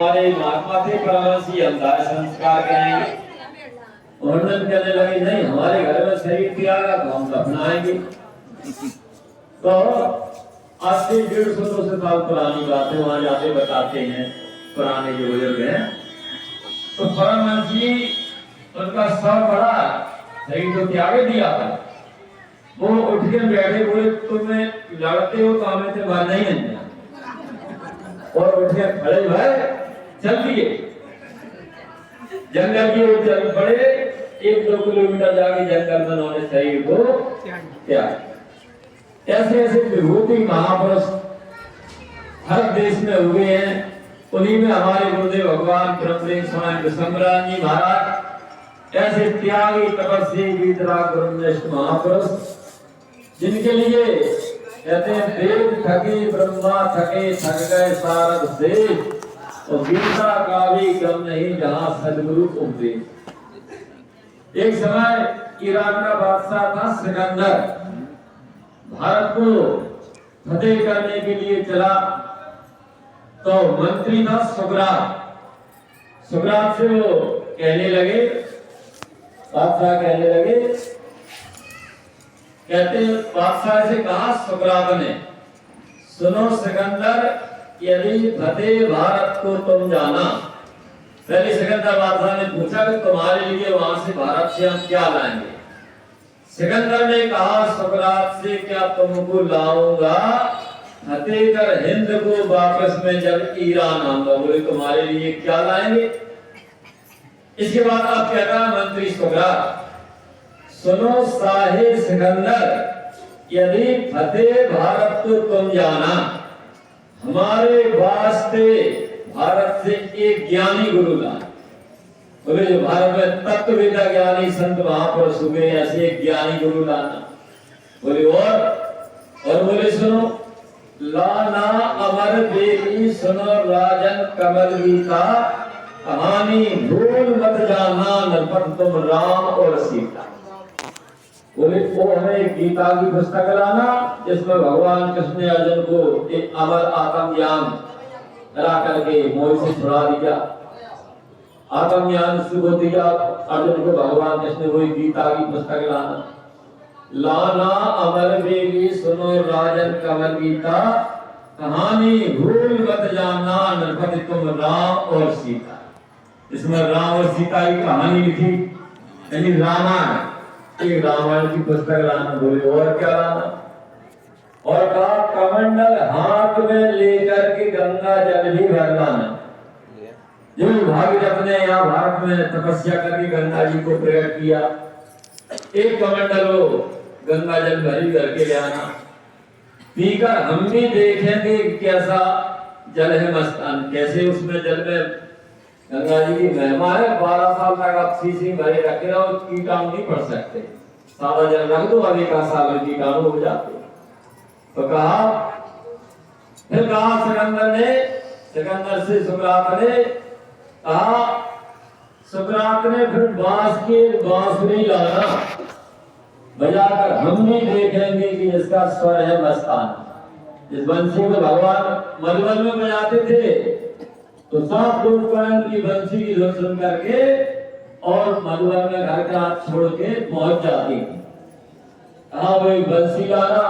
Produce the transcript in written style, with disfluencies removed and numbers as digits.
हमारे महात्मा थे परमहंसी अंधार संस्कार करेंगे। वर्णन करने लगे नहीं हमारे घर में शरीर त्यागा तो हम अपनाएंगे। तो आज से 150-200 साल पुरानी बातें वहां जाते बताते हैं पुराने जो बुजुर्ग हैं। तो परमहंसी उनका सब बड़ा शरीर तो त्यागे दिया था। वो उठ के बैठे बोले तुम्हें लड़ते हो तो हमें तो बात नहीं है और उठ के खड़े भाई चल दिए जंगल की ओर चल पड़े। 1-2 किलोमीटर जाके जंगल में उन्होंने शरीर को त्याग। ऐसे ऐसे विभूति महापुरुष हर देश में हुए हैं। उन्हीं में हमारे गुरुदेव भगवान ब्रह्मदेव स्वामी विश्वम्भरान जी महाराज ऐसे त्यागी तपस्वी वीतराग ब्रह्मनिष्ठ महापुरुष जिनके लिए कहते हैं वेद थके ब्रह्मा थके थक गए सारद से और गीता का भी कम नहीं जहां सदगुरु उपदेश। एक समय ईरान का बादशाह था सिकंदर, भारत को फतेह करने के लिए चला। तो मंत्री था सुग्रात। सुग्रात से वो कहने लगे, बादशाह कहने लगे, कहते बादशाह से कहा सुग्रात ने सुनो सिकंदर यदि फतेह भारत को तुम जाना। पहले सिकंदर बादशाह ने पूछा कि तुम्हारे लिए वहां से भारत से हम क्या लाएंगे। सिकंदर ने कहा सुग्रात से क्या तुमको लाऊंगा फतेह कर हिंद को वापस में जब ईरान आऊंगा। बोले तुम्हारे लिए क्या लाएंगे। इसके बाद आप क्या कहा मंत्री सुग्रात सुनो साहे सिकंदर यदि फतेह भारत को तुम जाना हमारे वास्ते भारत से एक ज्ञानी गुरु लाए। बोले जो भारत में तत्ववेदा ज्ञानी संत महापुरुष हुए ऐसे एक ज्ञानी गुरु लाना। बोले और बोले सुनो लाना अमर देवी सुनो राजन कमल गीता कहानी भूल मत जाना नरपत तुम राम और सीता। बोले वो हमें गीता की पुस्तक लाना जिसमें भगवान कृष्ण ने अर्जुन को एक अमर आत्म ज्ञान करा करके मोह से छुड़ा दिया। आत्म ज्ञान शुरू दिया अर्जुन को भगवान कृष्ण ने वही गीता की पुस्तक लाना अमर देवी सुनो राजन कमल गीता कहानी भूल मत जाना नरपति तुम राम और सीता। इसमें राम और सीता की कहानी लिखी यानी रामायण, एक रामायण की पुस्तक लाना। बोले और क्या लाना और कहा कमंडल हाथ में लेकर के गंगा जल भी भर लाना। जो भागीरथ ने यहाँ भारत में तपस्या करके गंगा जी को प्रकट किया एक कमंडल वो गंगा जल भरी करके ले आना। पीकर हम भी देखेंगे कैसा जल है मस्तान कैसे उसमें जल में गंगा जी की महिमा है। 12 साल तक आप शीशी भरे रखे रहो कीटाणु नहीं पड़ सकते। सादा जल रख दो अभी का साल में कीटाणु हो जाते। तो कहा फिर कहा सिकंदर से सुकरात ने कहा सुकरात ने फिर बांसुरी लाना बजाकर हम भी देखेंगे कि इसका स्वर है मस्तान। इस बंसी को भगवान मधुबन में बजाते थे तो सब लोग की बंसी की धुन सुन करके और मधुबन में घर का छोड़ के पहुंच जाती थी। हाँ वही बंसी लाना